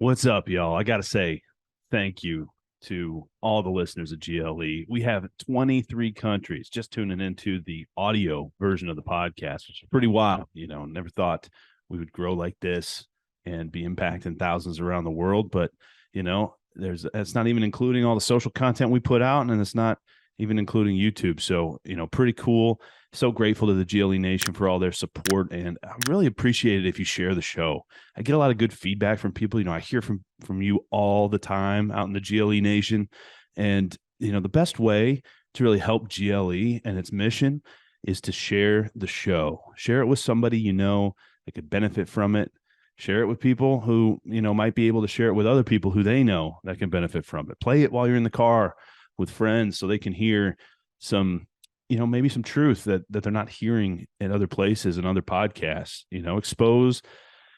What's up, y'all? I got to say thank you to all the listeners of GLE. We have 23 countries just tuning into the audio version of the podcast, which is pretty wild. Never thought we would grow like this and be impacting thousands around the world. But, it's not even including all the social content we put out, and it's not even including YouTube. So, pretty cool. So grateful to the GLE Nation for all their support, and I really appreciate it if you share the show. I get a lot of good feedback from people. I hear from you all the time out in the GLE Nation, and the best way to really help GLE and its mission is to share the show. Share it with somebody that could benefit from it. Share it with people who might be able to share it with other people who they know that can benefit from it. Play it while you're in the car with friends so they can hear some maybe some truth that they're not hearing in other places and other podcasts. Expose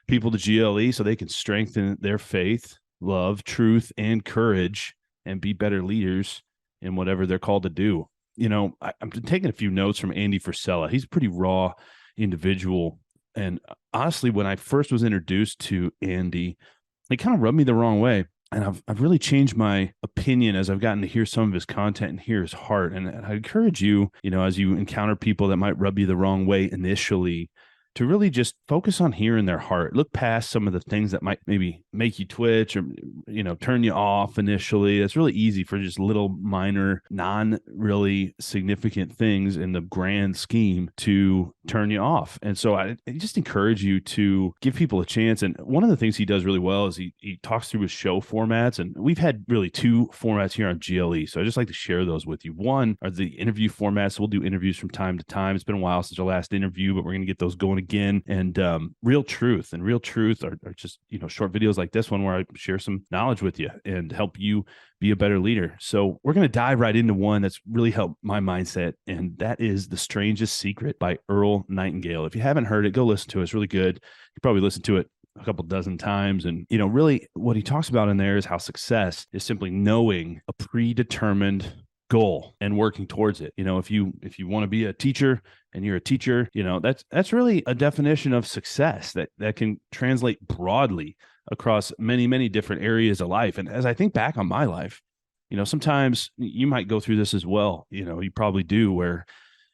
people to GLE so they can strengthen their faith, love, truth, and courage, and be better leaders in whatever they're called to do. I'm taking a few notes from Andy Frisella. He's a pretty raw individual. And honestly, when I first was introduced to Andy, it kind of rubbed me the wrong way. And I've really changed my opinion as I've gotten to hear some of his content and hear his heart. And I encourage you, as you encounter people that might rub you the wrong way initially, to really just focus on hearing their heart. Look past some of the things that might maybe make you twitch or, turn you off initially. It's really easy for just little minor, non-really significant things in the grand scheme to turn you off. And so I just encourage you to give people a chance. And one of the things he does really well is he talks through his show formats. And we've had really two formats here on GLE. So I just like to share those with you. One are the interview formats. We'll do interviews from time to time. It's been a while since our last interview, but we're going to get those going again. And real truth are just short videos like this one where I share some knowledge with you and help you be a better leader. So we're going to dive right into one that's really helped my mindset, and that is The Strangest Secret by Earl Nightingale. If you haven't heard it, go listen to it. It's really good. You probably listened to it a couple dozen times. And, really what he talks about in there is how success is simply knowing a predetermined goal and working towards it. If you want to be a teacher and you're a teacher, that's really a definition of success that can translate broadly across many, many different areas of life. And as I think back on my life, sometimes you might go through this as well. You probably do, where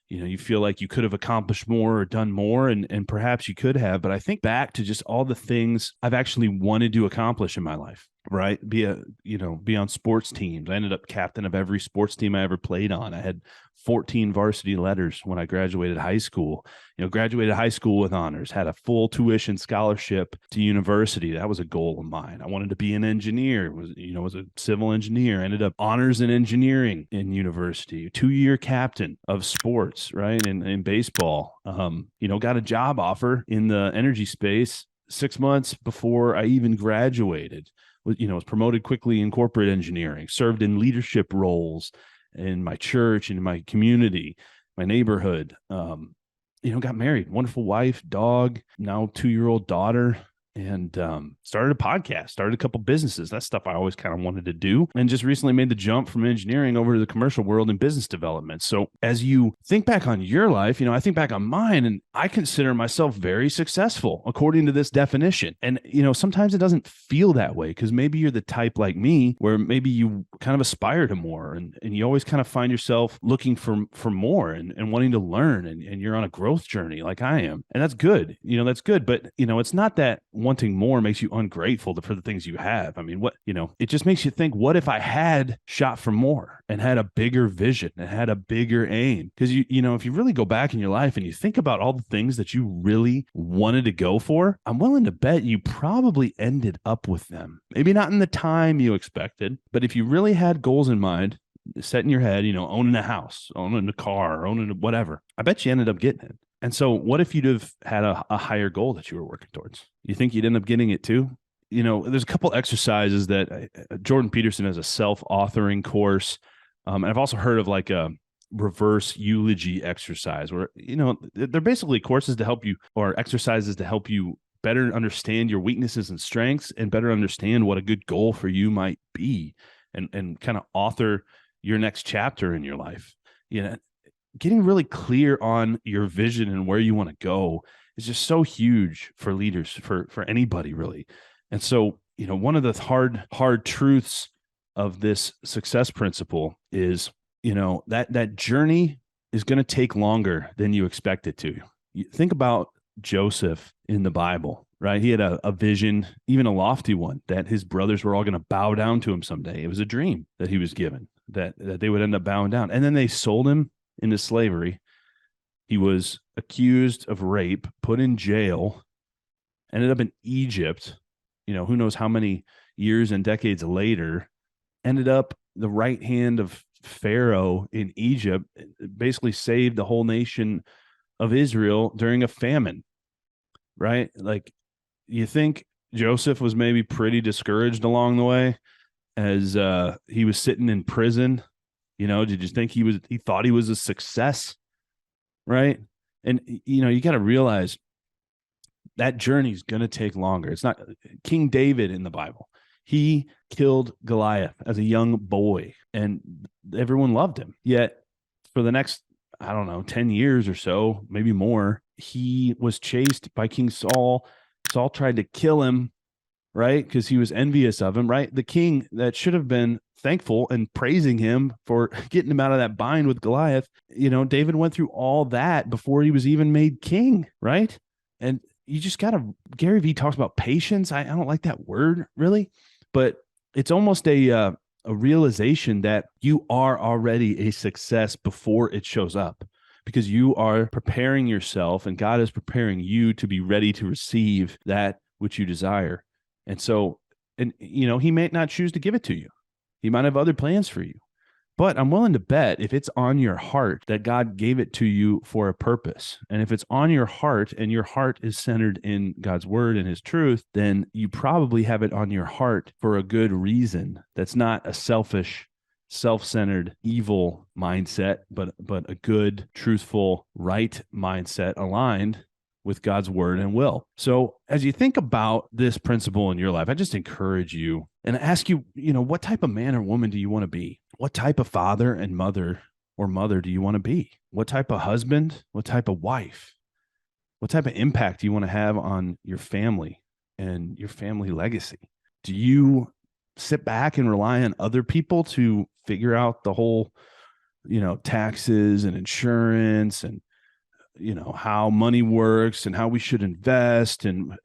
you feel like you could have accomplished more or done more, and perhaps you could have. But I think back to just all the things I've actually wanted to accomplish in my life, right? Be on sports teams. I ended up captain of every sports team I ever played on. I had 14 varsity letters when I graduated high school. Graduated high school with honors, had a full tuition scholarship to university. That was a goal of mine. I wanted to be an engineer, was a civil engineer, ended up honors in engineering in university, 2-year captain of sports, right? In baseball, got a job offer in the energy space 6 months before I even graduated. Was promoted quickly in corporate engineering, served in leadership roles in my church, in my community, my neighborhood, got married, wonderful wife, dog, now 2-year-old daughter, and started a podcast, started a couple businesses. That's stuff I always kind of wanted to do, and just recently made the jump from engineering over to the commercial world and business development. So as you think back on your life, I think back on mine, and I consider myself very successful according to this definition. And, sometimes it doesn't feel that way because maybe you're the type like me where maybe you kind of aspire to more, and you always kind of find yourself looking for more and wanting to learn, and you're on a growth journey like I am. And that's good. That's good. But, it's not that wanting more makes you ungrateful for the things you have. I mean, it just makes you think, what if I had shot for more and had a bigger vision and had a bigger aim? Because if you really go back in your life and you think about all the things that you really wanted to go for, I'm willing to bet you probably ended up with them. Maybe not in the time you expected, but if you really had goals in mind, set in your head, owning a house, owning a car, owning whatever, I bet you ended up getting it. And so what if you'd have had a higher goal that you were working towards? You think you'd end up getting it too? There's a couple exercises that Jordan Peterson has a self-authoring course. And I've also heard of like a reverse eulogy exercise where, they're basically courses to help you, or exercises to help you better understand your weaknesses and strengths and better understand what a good goal for you might be, and kind of author your next chapter in your life. Getting really clear on your vision and where you want to go is just so huge for leaders, for anybody really. And so one of the hard truths of this success principle is, that journey is going to take longer than you expect it to. You think about Joseph in the Bible, right? He had a vision, even a lofty one, that his brothers were all going to bow down to him someday. It was a dream that he was given, that they would end up bowing down. And then they sold him into slavery. He was accused of rape, put in jail, ended up in Egypt, who knows how many years and decades later, ended up the right hand of Pharaoh in Egypt, basically saved the whole nation of Israel during a famine, right? Like, you think Joseph was maybe pretty discouraged along the way as he was sitting in prison? Did you think he thought he was a success, right? And, you got to realize that journey is going to take longer. It's not King David in the Bible. He killed Goliath as a young boy, and everyone loved him. Yet for the next, 10 years or so, maybe more, he was chased by King Saul. Saul tried to kill him, right? Because he was envious of him, right? The king that should have been thankful and praising him for getting him out of that bind with Goliath. David went through all that before he was even made king, right? And you just got to, Gary Vee talks about patience. I don't like that word really, but it's almost a realization that you are already a success before it shows up, because you are preparing yourself and God is preparing you to be ready to receive that which you desire. And so, he may not choose to give it to you. He might have other plans for you. But I'm willing to bet if it's on your heart that God gave it to you for a purpose, and if it's on your heart and your heart is centered in God's word and his truth, then you probably have it on your heart for a good reason. That's not a selfish, self-centered, evil mindset, but a good, truthful, right mindset aligned with God's word and will. So as you think about this principle in your life, I just encourage you and ask you, what type of man or woman do you want to be? What type of father and mother do you want to be? What type of husband? What type of wife? What type of impact do you want to have on your family and your family legacy? Do you sit back and rely on other people to figure out the whole, taxes and insurance and how money works and how we should invest and,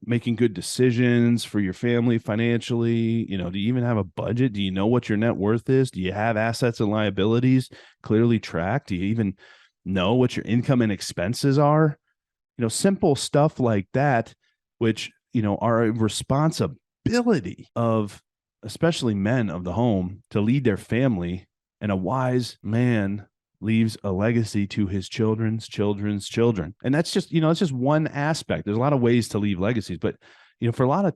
making good decisions for your family financially? Do you even have a budget? Do you know what your net worth is? Do you have assets and liabilities clearly tracked? Do you even know what your income and expenses are? Simple stuff like that, which, are a responsibility of especially men of the home to lead their family. And a wise man leaves a legacy to his children's children's children. And that's just, it's just one aspect. There's a lot of ways to leave legacies, but, for a lot of,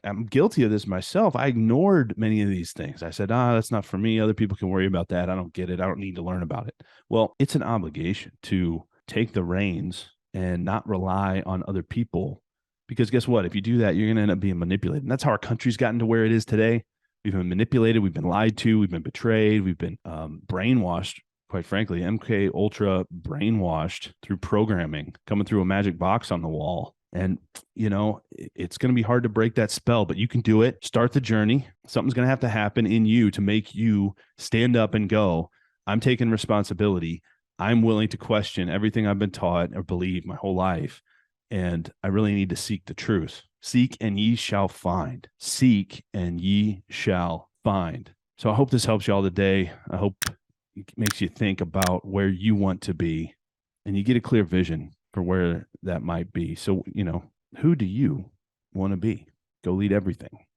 I'm guilty of this myself. I ignored many of these things. I said, that's not for me. Other people can worry about that. I don't get it. I don't need to learn about it. Well, it's an obligation to take the reins and not rely on other people, because guess what? If you do that, you're going to end up being manipulated. And that's how our country's gotten to where it is today. We've been manipulated. We've been lied to. We've been betrayed. We've been brainwashed. Quite frankly, MK Ultra brainwashed through programming, coming through a magic box on the wall. And, it's going to be hard to break that spell, but you can do it. Start the journey. Something's going to have to happen in you to make you stand up and go, I'm taking responsibility. I'm willing to question everything I've been taught or believed my whole life. And I really need to seek the truth. Seek and ye shall find. Seek and ye shall find. So I hope this helps y'all today. I hope it makes you think about where you want to be and you get a clear vision for where that might be. So, who do you want to be? Go lead everything.